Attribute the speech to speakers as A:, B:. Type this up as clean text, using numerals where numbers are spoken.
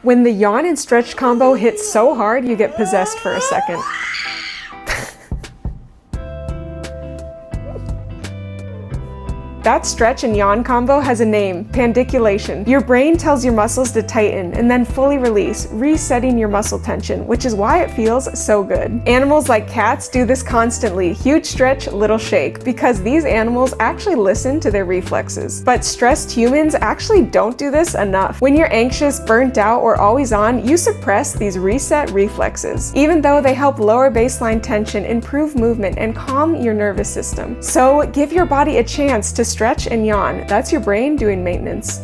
A: When the yawn and stretch combo hits so hard, you get possessed for a second. That stretch and yawn combo has a name, pandiculation. Your brain tells your muscles to tighten and then fully release, resetting your muscle tension, which is why it feels so good. Animals like cats do this constantly, huge stretch, little shake, because these animals actually listen to their reflexes. But stressed humans actually don't do this enough. When you're anxious, burnt out, or always on, you suppress these reset reflexes, even though they help lower baseline tension, improve movement, and calm your nervous system. So give your body a chance to stretch and yawn. That's your brain doing maintenance.